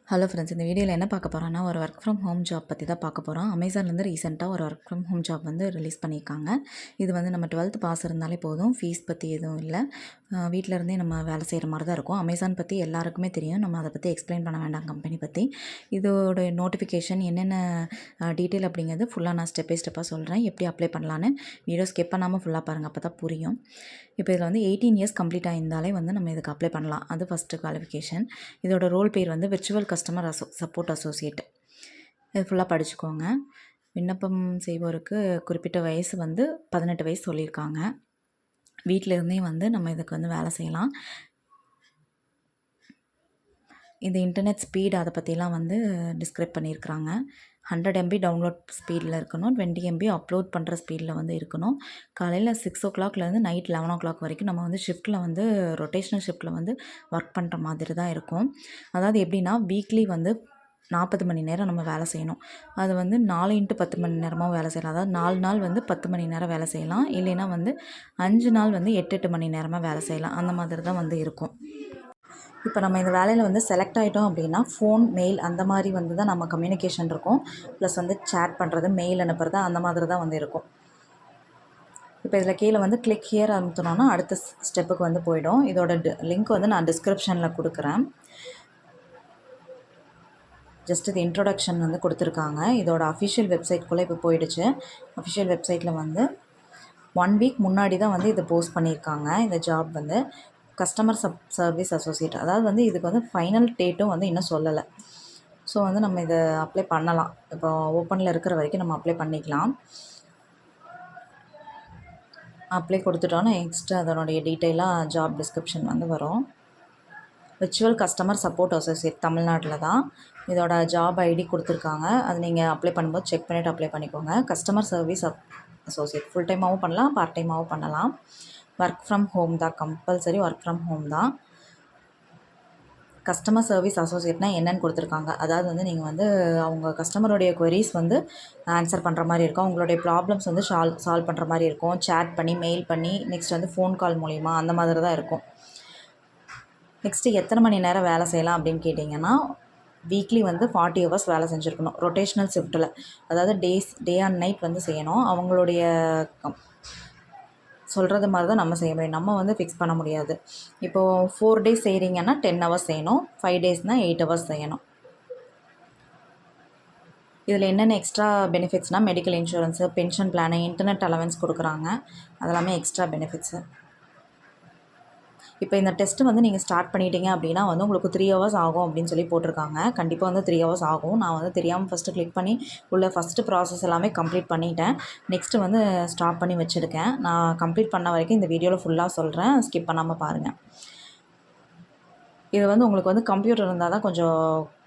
Hello friends, இந்த வீடியோவில் என்ன பார்க்க போகிறோன்னா ஒரு ஒர்க் ஃப்ரம் ஹோம் ஜாப் பற்றி தான் பார்க்க போகிறோம். அமேசான்லேருந்து ரீசெண்டாக ஒரு ஒர்க் ஃப்ரம் ஹோம் ஜாப் வந்து ரிலீஸ் பண்ணியிருக்காங்க. இது வந்து நம்ம 12th பாஸ் இருந்தாலே போதும், ஃபீஸ் பற்றி எதுவும் இல்லை. வீட்டில் இருந்தே நம்ம வேலை செய்கிற மாதிரி தான் இருக்கும். அமேசான் பற்றி எல்லாருக்குமே தெரியும், நம்ம அதை பற்றி எக்ஸ்பிளைன் பண்ண வேண்டாம் கம்பெனி பற்றி. இதோட நோட்டிஃபிகேஷன் என்னென்ன டீட்டெயில் அப்படிங்கிறது ஃபுல்லாக நான் ஸ்டெப் பை ஸ்டெப்பாக சொல்கிறேன். எப்படி அப்ளை பண்ணலான்னு வீடியோ ஸ்கிப் பண்ணாமல் ஃபுல்லாக பாருங்கள், அப்போ தான் புரியும். இப்போ இதில் வந்து 18 இயர்ஸ் கம்ப்ளீட் ஆகியிருந்தாலே வந்து நம்ம இதுக்கு அப்ளை பண்ணலாம். அது ஃபஸ்ட்டு குவாலிஃபிகேஷன். இதோட ரோல் பேர் வந்து விர்ச்சுவல் கஸ்டமர் சப்போர்ட் அசோசியேட். இது ஃபுல்லாக படிச்சுக்கோங்க. விண்ணப்பம் செய்வோருக்கு குறிப்பிட்ட வயசு வந்து 18 வயசு சொல்லியிருக்காங்க. வீட்டில் இருந்தே வந்து நம்ம இதுக்கு வந்து வேலை செய்யலாம். இந்த இன்டர்நெட் ஸ்பீட் அதை பற்றிலாம் வந்து டிஸ்கிரைப் பண்ணியிருக்கிறாங்க. 100 MB டவுன்லோட் ஸ்பீடில் இருக்கணும், 20 MB அப்லோட் பண்ணுற ஸ்பீடில் வந்து இருக்கணும். காலையில் 6 o'clockலேருந்து நைட் 11 o'clock வரைக்கும் நம்ம வந்து ஷிஃப்ட்டில் வந்து ரொட்டேஷ்னல் ஷிஃப்ட்டில் வந்து ஒர்க் பண்ணுற மாதிரி தான் இருக்கும். அதாவது எப்படின்னா, வீக்லி வந்து 40 மணி நேரம் நம்ம வேலை செய்யணும். அது வந்து 4x10 மணி நேரமாகவும் வேலை செய்யலாம். அதாவது 4 நாள் வந்து 10 மணி நேரம் வேலை செய்யலாம். இல்லைன்னா வந்து 5 நாள் வந்து 8 மணி நேரமாக வேலை செய்யலாம். அந்த மாதிரி தான் வந்து இருக்கும். இப்போ நம்ம இந்த வேலையில் வந்து செலக்ட் ஆகிட்டோம் அப்படின்னா, ஃபோன், மெயில் அந்த மாதிரி வந்து தான் நம்ம கம்யூனிகேஷன் இருக்கும். ப்ளஸ் வந்து சேட் பண்ணுறது, மெயில் அனுப்புறது அந்த மாதிரி தான் வந்து இருக்கும். இப்போ இதில் கீழே வந்து கிளிக் ஹியர் அனுப்பினோன்னா அடுத்த ஸ்டெப்புக்கு வந்து போயிடும். இதோட லிங்க் வந்து நான் டிஸ்கிரிப்ஷனில் கொடுக்குறேன். ஜஸ்ட் இது இன்ட்ரொடக்ஷன் வந்து கொடுத்துருக்காங்க. இதோட அஃபிஷியல் வெப்சைட்குள்ளே இப்போ போயிடுச்சு. அஃபிஷியல் வெப்சைட்டில் வந்து 1 வீக் முன்னாடி தான் வந்து இதை போஸ்ட் பண்ணியிருக்காங்க. இந்த ஜாப் வந்து கஸ்டமர் சர்வீஸ் அசோசியேட். அதாவது வந்து இதுக்கு வந்து ஃபைனல் டேட்டும் வந்து இன்னும் சொல்லலை. ஸோ வந்து நம்ம இதை அப்ளை பண்ணலாம். இப்போ ஓப்பனில் இருக்கிற வரைக்கும் நம்ம அப்ளை பண்ணிக்கலாம். அப்ளை கொடுத்துட்டோன்னா நெக்ஸ்ட்டு அதனுடைய டீட்டெயிலாக ஜாப் டிஸ்கிரிப்ஷன் வந்து வரும். விர்ச்சுவல் கஸ்டமர் சப்போர்ட் அசோசியேட், தமிழ்நாட்டில் தான். இதோட ஜாப் ஐடி கொடுத்துருக்காங்க. அது நீங்கள் அப்ளை பண்ணும்போது செக் பண்ணிவிட்டு அப்ளை பண்ணிக்கோங்க. கஸ்டமர் சர்வீஸ் அசோசியேட் ஃபுல் டைமாகவும் பண்ணலாம், பார்ட் டைமாகவும் பண்ணலாம். ஒர்க் ஃப்ரம் ஹோம் தான், கம்பல்சரி ஒர்க் ஃப்ரம் ஹோம் தான். கஸ்டமர் சர்வீஸ் அசோசியேட்னா என்னென்னு கொடுத்துருக்காங்க. அதாவது வந்து நீங்கள் வந்து அவங்க கஸ்டமருடைய குவரிஸ் வந்து ஆன்சர் பண்ணுற மாதிரி இருக்கும். அவங்களுடைய ப்ராப்ளம்ஸ் வந்து சால்வ் பண்ணுற மாதிரி இருக்கும். சேட் பண்ணி, மெயில் பண்ணி, நெக்ஸ்ட் வந்து ஃபோன் கால் மூலிமா அந்த மாதிரி தான் இருக்கும். நெக்ஸ்ட்டு எத்தனை மணி நேரம் வேலை செய்யலாம் அப்படின்னு கேட்டிங்கன்னா, வீக்லி வந்து 40 ஹவர்ஸ் வேலை செஞ்சுருக்கணும் ரொட்டேஷ்னல் ஷிஃப்ட்டில். அதாவது டே அண்ட் நைட் வந்து செய்யணும். அவங்களுடைய சொல்கிறது மாதிரி தான் நம்ம செய்ய முடியும். நம்ம வந்து ஃபிக்ஸ் பண்ண முடியாது. இப்போது 4 டேஸ் செய்கிறீங்கன்னா 10 ஹவர்ஸ் செய்யணும். 5 டேஸ்னால் 8 ஹவர்ஸ் செய்யணும். இதில் என்னென்ன எக்ஸ்ட்ரா பெனிஃபிட்ஸ்னால், medical insurance, pension plan, internet allowance கொடுக்குறாங்க. அதெல்லாமே எக்ஸ்ட்ரா பெனிஃபிட்ஸு. இப்போ இந்த டெஸ்ட்டு வந்து நீங்கள் ஸ்டார்ட் பண்ணிட்டீங்க அப்படின்னா வந்து உங்களுக்கு 3 ஹவர்ஸ் ஆகும் அப்படின்னு சொல்லி போட்டிருக்காங்க. கண்டிப்பாக வந்து 3 ஹவர்ஸ் ஆகும். நான் வந்து தெரியாமல் ஃபஸ்ட்டு கிளிக் பண்ணி உள்ள ஃபஸ்ட்டு ப்ராசஸ் எல்லாமே கம்ப்ளீட் பண்ணிட்டேன். நெக்ஸ்ட்டு வந்து ஸ்டாப் பண்ணி வச்சுருக்கேன். நான் கம்ப்ளீட் பண்ண வரைக்கும் இந்த வீடியோவில் ஃபுல்லாக சொல்கிறேன், ஸ்கிப் பண்ணாமல் பாருங்கள். இது வந்து உங்களுக்கு வந்து கம்ப்யூட்டர் இருந்தால் தான் கொஞ்சம்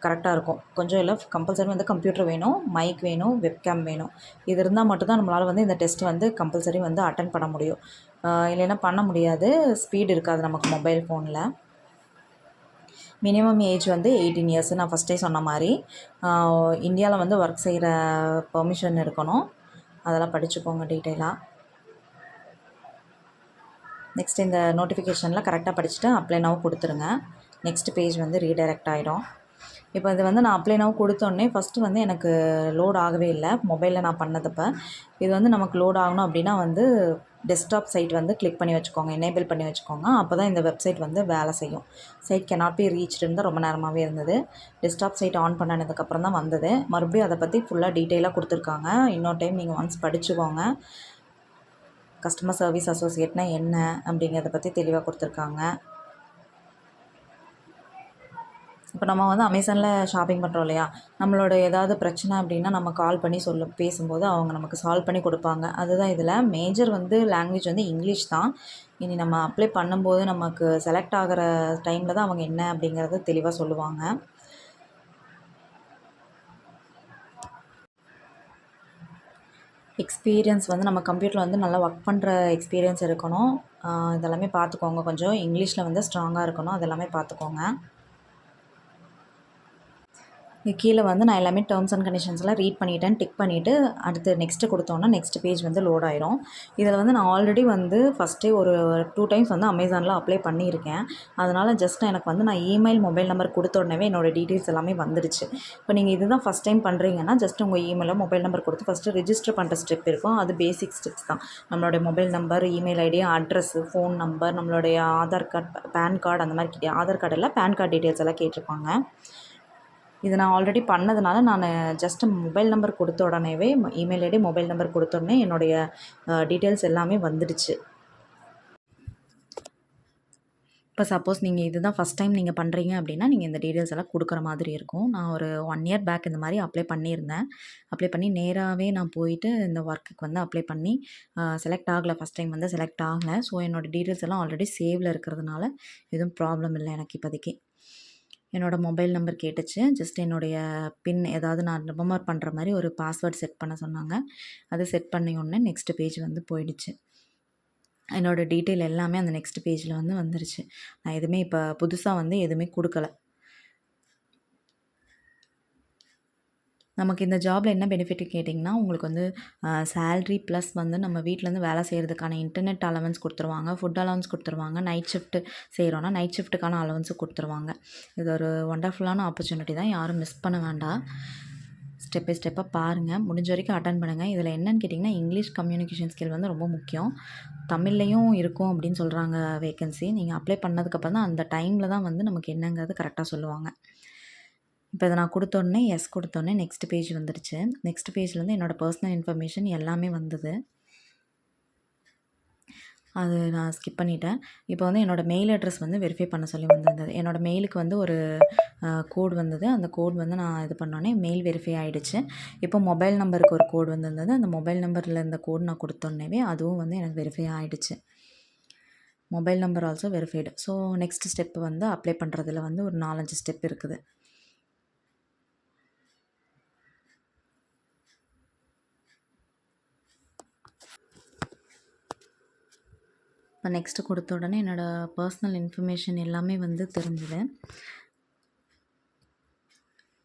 கரெக்டாக இருக்கும். கொஞ்சம் இல்லை, கம்பல்சரி வந்து கம்ப்யூட்டர் வேணும், மைக் வேணும், வெப்கேம் வேணும். இது இருந்தால் மட்டும்தான் நம்மளால் வந்து இந்த டெஸ்ட் வந்து கம்பல்சரி வந்து அட்டென்ட் பண்ண முடியும். இல்லைன்னா பண்ண முடியாது. ஸ்பீடு இருக்காது நமக்கு மொபைல் ஃபோனில். மினிமம் ஏஜ் வந்து 18 இயர்ஸ். நான் ஃபஸ்ட்டே சொன்ன மாதிரி இந்தியாவில் வந்து ஒர்க் செய்கிற பெர்மிஷன் இருக்கணும். அதெல்லாம் படிச்சுக்கோங்க டீட்டெயிலாக. நெக்ஸ்ட் இந்த நோட்டிஃபிகேஷனில் கரெக்டாக படிச்சுட்டு அப்ளை நவ் கொடுத்துருங்க. நெக்ஸ்ட் பேஜ் வந்து ரீடைரக்ட் ஆகிடும். இப்போ இது வந்து நான் அப்ளை நவ் கொடுத்தோடனே ஃபஸ்ட்டு வந்து எனக்கு லோட் ஆகவே இல்லை மொபைலில் நான் பண்ணதப்போ. இது வந்து நமக்கு லோட் ஆகணும் அப்படின்னா வந்து டெஸ்க்டாப் சைட் வந்து கிளிக் பண்ணி வச்சுக்கோங்க, எனேபிள் பண்ணி வச்சுக்கோங்க. அப்போ தான் இந்த வெப்சைட் வந்து வேலை செய்யும். சைட் கேனாட் பி ரீச்டு இருந்தால் ரொம்ப நேரமாகவே இருந்தது. டெஸ்க்டாப் சைட் ஆன் பண்ணதுக்கப்புறம் தான் வந்தது. மறுபடியும் அதை பற்றி ஃபுல்லாக டீட்டெயிலாக கொடுத்துருக்காங்க. இன்னொரு டைம் நீங்கள் ஒன்ஸ் படிச்சுக்கோங்க. கஸ்டமர் சர்வீஸ் அசோசியேட்னா என்ன அப்படிங்கிறத பற்றி தெளிவாக கொடுத்துருக்காங்க. இப்போ நம்ம வந்து அமேசானில் ஷாப்பிங் பண்ணுறோம் இல்லையா, நம்மளோட ஏதாவது பிரச்சனை அப்படின்னா நம்ம கால் பண்ணி பேசும்போது அவங்க நமக்கு சால்வ் பண்ணி கொடுப்பாங்க. அதுதான் இதில் மேஜர் வந்து லாங்குவேஜ் வந்து இங்கிலீஷ் தான். இனி நம்ம அப்ளை பண்ணும்போது நமக்கு செலக்ட் ஆகிற டைமில் தான் அவங்க என்ன அப்படிங்கிறத தெளிவாக சொல்லுவாங்க. எக்ஸ்பீரியன்ஸ் வந்து நம்ம கம்ப்யூட்டரில் வந்து நல்லா ஒர்க் பண்ணுற எக்ஸ்பீரியன்ஸ் இருக்கணும். இதெல்லாமே பார்த்துக்கோங்க. கொஞ்சம் இங்கிலீஷில் வந்து ஸ்ட்ராங்காக இருக்கணும். அதெல்லாமே பார்த்துக்கோங்க. கீழே வந்து நான் எல்லாமே டேர்ம்ஸ் அண்ட் கண்டிஷன்ஸ்லாம் ரீட் பண்ணிவிட்டேன். டிக் பண்ணிவிட்டு அடுத்து நெக்ஸ்ட்டு கொடுத்தோன்னா நெக்ஸ்ட் பேஜ் வந்து லோட் ஆயிரும். இதில் வந்து நான் ஆல்ரெடி வந்து ஃபஸ்ட்டே ஒரு 2 டைம்ஸ் வந்து அமேசானில் அப்ளை பண்ணியிருக்கேன். அதனால் ஜஸ்ட் எனக்கு வந்து நான் இமெயில், மொபைல் நம்பர் கொடுத்த உடனேவே என்னோடய டீட்டெயில்ஸ் எல்லாமே வந்துடுச்சு. இப்போ நீங்கள் இதுதான் ஃபஸ்ட் டைம் பண்ணுறீங்கன்னா ஜஸ்ட் உங்கள் இமெயிலோ, மொபைல் நம்பர் கொடுத்து ஃபஸ்ட்டு ரிஜிஸ்டர் பண்ணுற ஸ்டெப் இருக்கும். அது பேசிக் ஸ்டெப்ஸ் தான். நம்மளுடைய mobile number, email ID, address, phone number, நம்மளுடைய ஆதார் கார்டு, பேன் கார்டு அந்த மாதிரி ஆதார் கார்டு இல்லை, பேன் கார்டு டீட்டெயில்ஸ் எல்லாம் கேட்டிருப்பாங்க. இது நான் ஆல்ரெடி பண்ணதுனால நான் ஜஸ்ட்டு மொபைல் நம்பர் கொடுத்த உடனேவே இமெயில் ஐடி, மொபைல் நம்பர் கொடுத்த உடனே என்னுடைய டீட்டெயில்ஸ் எல்லாமே வந்துடுச்சு. இப்போ சப்போஸ் நீங்கள் இதுதான் ஃபஸ்ட் டைம் நீங்கள் பண்ணுறீங்க அப்படின்னா நீங்கள் இந்த டீட்டெயில்ஸ் எல்லாம் கொடுக்குற மாதிரி இருக்கும். நான் ஒரு 1 இயர் பேக் இந்த மாதிரி அப்ளை பண்ணியிருந்தேன். அப்ளை பண்ணி நேராகவே நான் போயிட்டு இந்த ஒர்க்குக்கு வந்து அப்ளை பண்ணி செலக்ட் ஆகலை. ஃபஸ்ட் டைம் வந்து செலக்ட் ஆகலை. ஸோ என்னோடய டீட்டெயில்ஸ் எல்லாம் ஆல்ரெடி சேவில் இருக்கிறதுனால எதுவும் ப்ராப்ளம் இல்லை எனக்கு இப்போதைக்கு. என்னோடய மொபைல் நம்பர் கேட்டுச்சு. ஜஸ்ட் என்னுடைய பின் ஏதாவது நான் ரிமெம்பர் பண்ணுற மாதிரி ஒரு பாஸ்வேர்ட் செட் பண்ண சொன்னாங்க. அது செட் பண்ணி உடனே நெக்ஸ்ட் பேஜ் வந்து போயிடுச்சு. என்னோடய டீட்டெயில் எல்லாமே அந்த நெக்ஸ்ட் பேஜில் வந்து வந்துருச்சு. நான் எதுவுமே இப்போ புதுசாக வந்து எதுவுமே கொடுக்கல. நமக்கு இந்த ஜாபில் என்ன பெனிஃபிட் கேட்டிங்கன்னா, உங்களுக்கு வந்து சேலரி ப்ளஸ் வந்து நம்ம வீட்டிலேருந்து வேலை செய்கிறதுக்கான இன்டர்நெட் அலவன்ஸ் கொடுத்துருவாங்க, ஃபுட் அலவன்ஸ் கொடுத்துருவாங்க. நைட் ஷிஃப்ட்டு செய்கிறோன்னா நைட் ஷிஃப்ட்டுக்கான அலவன்ஸும் கொடுத்துருவாங்க. இது ஒரு ஒண்டர்ஃபுல்லான ஆப்பர்ச்சுனிட்டி தான். யாரும் மிஸ் பண்ண வேண்டாம். ஸ்டெப் பை ஸ்டெப்பாக பாருங்கள். முடிஞ்ச வரைக்கும் அட்டன் பண்ணுங்கள். இதில் என்னென்னு கேட்டிங்கன்னா, இங்கிலீஷ் கம்யூனிகேஷன் ஸ்கில் வந்து ரொம்ப முக்கியம். தமிழ்லையும் இருக்கும் அப்படின்னு சொல்கிறாங்க வேக்கன்சி. நீங்கள் அப்ளை பண்ணதுக்கப்புறம் தான் அந்த டைமில் தான் வந்து நமக்கு என்னங்கிறது கரெக்டாக சொல்லுவாங்க. இப்போ இதை நான் கொடுத்தோடனே எஸ் கொடுத்தோடனே நெக்ஸ்ட் பேஜ் வந்துடுச்சு. நெக்ஸ்ட் பேஜ்லேருந்து என்னோடய பர்சனல் இன்ஃபர்மேஷன் எல்லாமே வந்தது. அது நான் ஸ்கிப் பண்ணிட்டேன். இப்போ வந்து என்னோடய மெயில் அட்ரஸ் வந்து வெரிஃபை பண்ண சொல்லி வந்திருந்தது. என்னோடய மெயிலுக்கு வந்து ஒரு கோட் வந்தது. அந்த கோட் வந்து நான் இது பண்ணோடனே மெயில் வெரிஃபை ஆகிடுச்சு. இப்போ மொபைல் நம்பருக்கு ஒரு கோட் வந்திருந்தது. அந்த மொபைல் நம்பரில் இருந்த கோட் நான் கொடுத்தோடனேவே அதுவும் வந்து எனக்கு வெரிஃபை ஆகிடுச்சு. Mobile number also verified. So next step வந்து அப்ளை பண்ணுறதுல வந்து ஒரு 4-5 ஸ்டெப் இருக்குது. இப்போ நெக்ஸ்ட்டு கொடுத்த உடனே என்னோடய பர்சனல் இன்ஃபர்மேஷன் எல்லாமே வந்து தெரிஞ்சுது.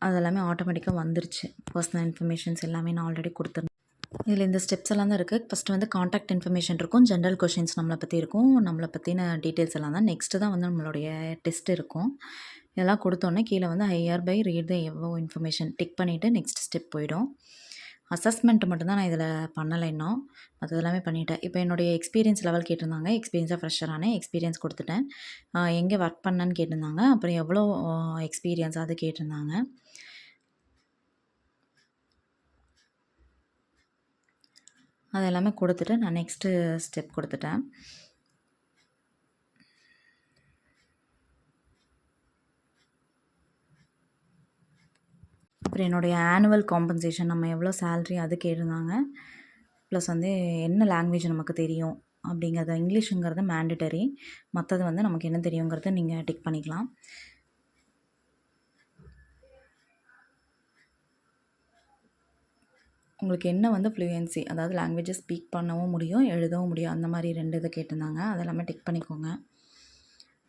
அதெல்லாமே ஆட்டோமேட்டிக்காக வந்துருச்சு. பர்சனல் இன்ஃபர்மேஷன்ஸ் எல்லாமே நான் ஆல்ரெடி கொடுத்துருந்தேன். இதில் இந்த ஸ்டெப்ஸ் எல்லாம் தான் இருக்குது. ஃபஸ்ட்டு வந்து காண்டாக்ட் இன்ஃபர்மேஷன் இருக்கும், ஜென்ரல் கொஷின்ஸ் நம்மளை பற்றி இருக்கும், நம்மளை பற்றின டீட்டெயில்ஸ் எல்லாம் தான். நெக்ஸ்ட்டு தான் வந்து நம்மளுடைய டெஸ்ட் இருக்கும். இதெல்லாம் கொடுத்தோன்னே கீழே வந்து ஹையர் பை ரீட் த எவ்வளோ இன்ஃபர்மேஷன் டிக் பண்ணிவிட்டு நெக்ஸ்ட் ஸ்டெப் போயிடும். அசஸ்மெண்ட் மட்டும்தான் நான் இதில் பண்ணலை இன்னும். மற்றது எல்லாமே பண்ணிட்டேன். இப்போ என்னுடைய எக்ஸ்பீரியன்ஸ் லெவல் கேட்டிருந்தாங்க. எக்ஸ்பீரியன்ஸாக ஃப்ரெஷரானே எக்ஸ்பீரியன்ஸ் கொடுத்துட்டேன். எங்கே ஒர்க் பண்ணேன்னு கேட்டிருந்தாங்க. அப்புறம் எவ்வளோ எக்ஸ்பீரியன்ஸ் அது கேட்டிருந்தாங்க. அது எல்லாமே கொடுத்துட்டு நான் நெக்ஸ்ட்டு ஸ்டெப் கொடுத்துட்டேன். அப்புறம் என்னுடைய ஆனுவல் காம்பன்சேஷன் நம்ம எவ்வளோ சேல்ரி அது கேட்டிருந்தாங்க. ப்ளஸ் வந்து என்ன லாங்குவேஜ் நமக்கு தெரியும் அப்படிங்கிறது, இங்கிலீஷுங்கிறது மேண்டட்டரி. மற்றது வந்து நமக்கு என்ன தெரியுங்கிறத நீங்கள் டிக் பண்ணிக்கலாம். உங்களுக்கு என்ன வந்து ஃப்ளூயன்சி, அதாவது லாங்குவேஜை ஸ்பீக் பண்ணவும் முடியும், எழுதவும் முடியும், அந்த மாதிரி 2 இதை கேட்டிருந்தாங்க. அதெல்லாமே டிக் பண்ணிக்கோங்க.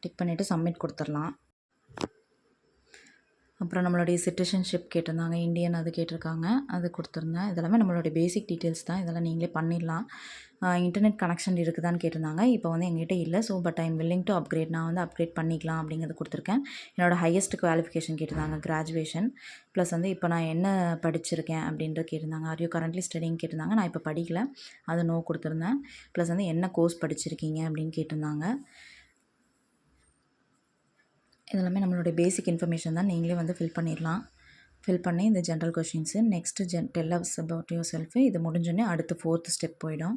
டிக் பண்ணிவிட்டு சப்மிட் கொடுத்துடலாம். அப்புறம் நம்மளுடைய சிட்டிசன்ஷிப் கேட்டிருந்தாங்க, இந்தியன் அது கேட்டிருக்காங்க, அது கொடுத்துருந்தேன். இதெல்லாமே நம்மளுடைய பேசிக் டீட்டெயில்ஸ் தான். இதெல்லாம் நீங்களே பண்ணிடலாம். இன்டர்நெட் கனெக்ஷன் இருக்குதான்னு கேட்டிருந்தாங்க. இப்போ வந்து எங்கிட்ட இல்லை. So but I am willing to upgrade. நான் வந்து அப்கிரேட் பண்ணிக்கலாம் அப்படிங்கிறது கொடுத்துருக்கேன். என்னோடய ஹையஸ்ட் குவாலிஃபிகேஷன் கேட்டிருந்தாங்க, கிராஜுவேஷன். ப்ளஸ் வந்து இப்போ நான் என்ன படிச்சிருக்கேன் அப்படின்றது கேட்டிருந்தாங்க. ஆர் யூ கரண்ட்லி ஸ்டடிங் கேட்டிருந்தாங்க. நான் இப்போ படிக்கல, அது நோ கொடுத்துருந்தேன். ப்ளஸ் வந்து என்ன கோர்ஸ் படிச்சிருக்கீங்க அப்படின்னு கேட்டிருந்தாங்க. இதெல்லாமே நம்மளுடைய பேசிக் இன்ஃபர்மேஷன் தான். நீங்களே வந்து ஃபில் பண்ணிடலாம். ஃபில் பண்ணி இந்த general questions next tell us about your shelf. இது முடிஞ்சோடனே அடுத்து 4th ஸ்டெப் போயிடும்.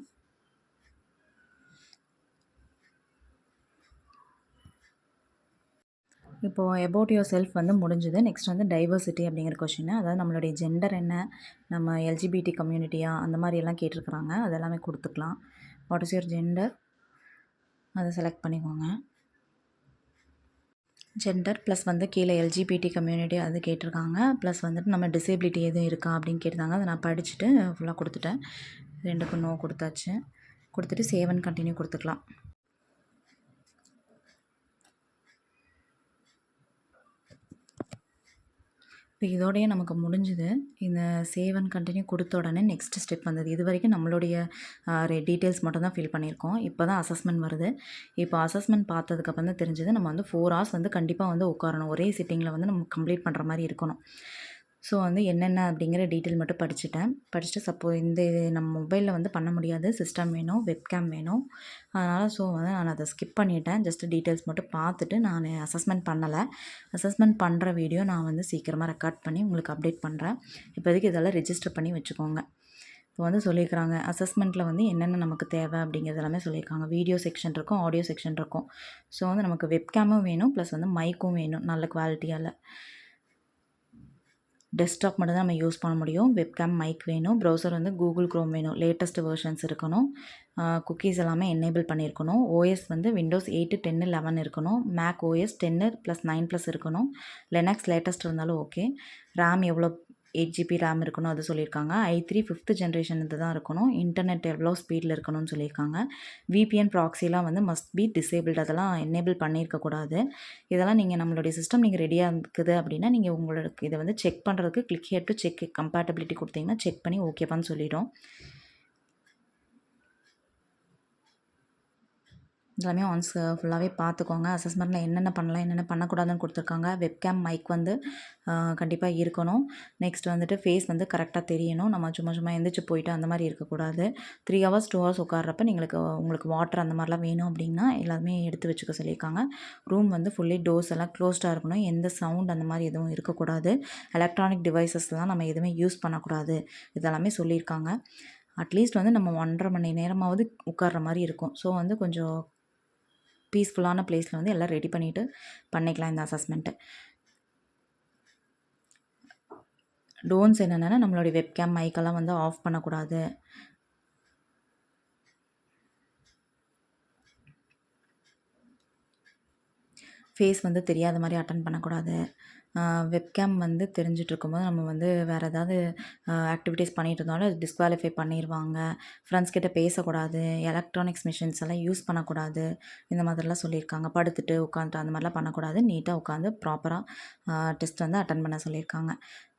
இப்போது அபவுட் யுவர் செல்ஃப் வந்து முடிஞ்சுது. நெக்ஸ்ட் வந்து டைவர்சிட்டி அப்படிங்கிற கொஷின். அதாவது நம்மளுடைய ஜெண்டர் என்ன, நம்ம எல்ஜிபிடி கம்யூனிட்டியா அந்த மாதிரி எல்லாம் கேட்டிருக்கிறாங்க. அதெல்லாமே கொடுத்துக்கலாம். வாட் இஸ் யுவர் ஜெண்டர், அதை செலக்ட் பண்ணிக்கோங்க. ஜெண்டர் ப்ளஸ் வந்து கீழே எல்ஜிபிடி கம்யூனிட்டி அது கேட்டிருக்காங்க. ப்ளஸ் வந்துட்டு நம்ம டிசேபிலிட்டி எதுவும் இருக்கா அப்படின்னு கேட்டிருந்தாங்க. அதை நான் படிச்சுட்டு ஃபுல்லாக கொடுத்துட்டேன். 2க்கும் நோ கொடுத்தாச்சு. கொடுத்துட்டு சேவ் அண்ட் கண்டினியூ கொடுத்துக்கலாம். இப்போ இதோடயே நமக்கு முடிஞ்சுது. இந்த சேவ் அண்ட் கன்டின்யூ கொடுத்த உடனே நெக்ஸ்ட் ஸ்டெப் வந்தது. இதுவரைக்கும் நம்மளுடைய டீட்டெயில்ஸ் மட்டும் தான் ஃபில் பண்ணியிருக்கோம். இப்போ தான் அசஸ்மெண்ட் வருது. இப்போ அசஸ்மெண்ட் பார்த்ததுக்கப்புறம் தான் தெரிஞ்சது நம்ம வந்து 4 ஹார்ஸ் வந்து கண்டிப்பாக வந்து உட்காரணும். ஒரே சிட்டிங்கில் வந்து நம்ம கம்ப்ளீட் பண்ணுற மாதிரி இருக்கணும். ஸோ வந்து என்னென்ன அப்படிங்கிற டீட்டெயில் மட்டும் படிச்சுட்டேன். படிச்சுட்டு இந்த இது நம்ம மொபைலில் வந்து பண்ண முடியாது. சிஸ்டம் வேணும், வெப்கேம் வேணும். அதனால் ஸோ வந்து நான் அதை ஸ்கிப் பண்ணிட்டேன். ஜஸ்ட்டு டீட்டெயில்ஸ் மட்டும் பார்த்துட்டு நான் அசஸ்மெண்ட் பண்ணலை. அசஸ்மெண்ட் பண்ணுற வீடியோ நான் வந்து சீக்கிரமாக ரெக்கார்ட் பண்ணி உங்களுக்கு அப்டேட் பண்ணுறேன். இப்போதைக்கு இதெல்லாம் ரெஜிஸ்டர் பண்ணி வச்சுக்கோங்க. இப்போ வந்து சொல்லியிருக்கிறாங்க அசஸ்மெண்ட்டில் வந்து என்னென்ன நமக்கு தேவை அப்படிங்கிறது எல்லாமே சொல்லியிருக்காங்க. வீடியோ செக்ஷன் இருக்கும், ஆடியோ செக்ஷன் இருக்கும். ஸோ வந்து நமக்கு வெப்கேமும் வேணும், ப்ளஸ் வந்து மைக்கும் வேணும் நல்ல குவாலிட்டியால். டெஸ்க்டாப் மட்டும் தான் நம்ம யூஸ் பண்ண முடியும். வெப்கேம், மைக் வேணும். ப்ரௌசர் வந்து கூகுள் க்ரோம் வேணும். லேட்டஸ்ட் வெர்ஷன்ஸ் இருக்கணும். குக்கீஸ் எல்லாமே எனேபிள் பண்ணியிருக்கணும். ஓஎஸ் வந்து விண்டோஸ் 8, 10, 11 இருக்கணும். மேக் ஓஎஸ் 10+9+ இருக்கணும். லினக்ஸ் லேட்டஸ்ட் இருந்தாலும் ஓகே. ரேம் எவ்வளோ 8 ஜிபி ரேம் இருக்கணும் அது சொல்லியிருக்காங்க. i3 5th ஜென்ரேஷன் இது தான் இருக்கணும். இன்டர்நெட் எவ்வளோ ஸ்பீடில் இருக்கணும்னு சொல்லியிருக்காங்க. விபிஎன் ப்ராக்ஸிலாம் வந்து மஸ்ட் பி டிசேபிள்டு, அதெல்லாம் எனேபிள் பண்ணியிருக்கக்கூடாது. இதெல்லாம் நீங்கள் நம்மளுடைய சிஸ்டம் நீங்கள் ரெடியாக இருக்குது அப்படின்னா நீங்கள் உங்களுக்கு இதை வந்து செக் பண்ணுறதுக்கு click here to check compatibility கொடுத்தீங்கன்னா செக் பண்ணி ஓகேப்பான்னு சொல்லிடும். எல்லாமே ஒன்ஸ் ஃபுல்லாகவே பார்த்துக்கோங்க. அசஸ்மெண்ட்டில் என்னென்ன பண்ணலாம், என்னென்ன பண்ணக்கூடாதுன்னு கொடுத்துருக்காங்க. வெப்கேம், மைக் வந்து கண்டிப்பாக இருக்கணும். நெக்ஸ்ட் வந்துட்டு ஃபேஸ் வந்து கரெக்டாக தெரியணும். நம்ம சும்மா எந்திரிச்சு போயிட்டு அந்த மாதிரி இருக்கக்கூடாது. 3 ஹவர்ஸ் 2 ஹவர்ஸ் உட்கார்றப்ப உங்களுக்கு வாட்டர் அந்த மாதிரிலாம் வேணும் அப்படின்னா எல்லாமே எடுத்து வச்சுக்க சொல்லியிருக்காங்க. ரூம் வந்து ஃபுல்லி டோர்ஸ் எல்லாம் க்ளோஸ்டாக இருக்கணும். எந்த சவுண்ட் அந்த மாதிரி எதுவும் இருக்கக்கூடாது. எலக்ட்ரானிக் டிவைசஸ்லாம் நம்ம எதுவுமே யூஸ் பண்ணக்கூடாது. இதெல்லாமே சொல்லியிருக்காங்க. அட்லீஸ்ட் வந்து நம்ம 1.5 மணி நேரமாவது உட்கார்ற மாதிரி இருக்கும். ஸோ வந்து கொஞ்சம் பீஸ்ஃபுல்லான பிளேஸில் வந்து எல்லாம் ரெடி பண்ணிவிட்டு பண்ணிக்கலாம் இந்த அசஸ்மெண்ட்டு. டோன்ஸ் என்னென்னா நம்மளுடைய வெப்கேம், மைக்கெல்லாம் வந்து ஆஃப் பண்ணக்கூடாது. ஃபேஸ் வந்து தெரியாத மாதிரி அட்டன் பண்ணக்கூடாது. வெப்கேம் வந்து தெரிஞ்சுட்டு இருக்கும்போது நம்ம வந்து வேறு ஏதாவது ஆக்டிவிட்டீஸ் பண்ணிகிட்டு இருந்தாலும் அது டிஸ்குவாலிஃபை பண்ணிடுவாங்க. ஃப்ரெண்ட்ஸ் கிட்ட பேசக்கூடாது. எலக்ட்ரானிக்ஸ் மிஷின்ஸ் எல்லாம் யூஸ் பண்ணக்கூடாது. இந்த மாதிரிலாம் சொல்லியிருக்காங்க. படுத்துட்டு உட்காந்துட்டு அந்த மாதிரிலாம் பண்ணக்கூடாது. நீட்டாக உட்காந்து ப்ராப்பராக டெஸ்ட் வந்து அட்டன் பண்ண சொல்லியிருக்காங்க.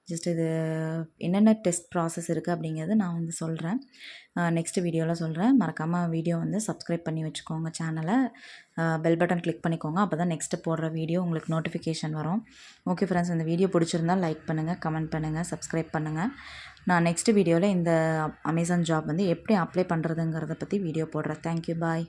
ஜஸ்ட் இது என்னென்ன டெஸ்ட் ப்ராசஸ் இருக்குது அப்படிங்கிறது நான் வந்து சொல்கிறேன். நெக்ஸ்ட் வீடியோவில் சொல்கிறேன். மறக்காமல் வீடியோ வந்து சப்ஸ்கிரைப் பண்ணி வச்சுக்கோங்க சேனலை. பெல் பட்டன் கிளிக் பண்ணிக்கோங்க. அப்போ தான் நெக்ஸ்ட்டு போடுற வீடியோ உங்களுக்கு நோட்டிஃபிகேஷன் வரும். ஓகே ஃப்ரெண்ட்ஸ், இந்த வீடியோ பிடிச்சிருந்தால் லைக் பண்ணுங்கள், கமெண்ட் பண்ணுங்கள், சப்ஸ்கிரைப் பண்ணுங்கள். நான் நெக்ஸ்ட் வீடியோவில் இந்த அமேசான் ஜாப் வந்து எப்படி அப்ளை பண்ணுறதுங்கிறத பற்றி வீடியோ போடுறேன். தேங்க்யூ, பாய்.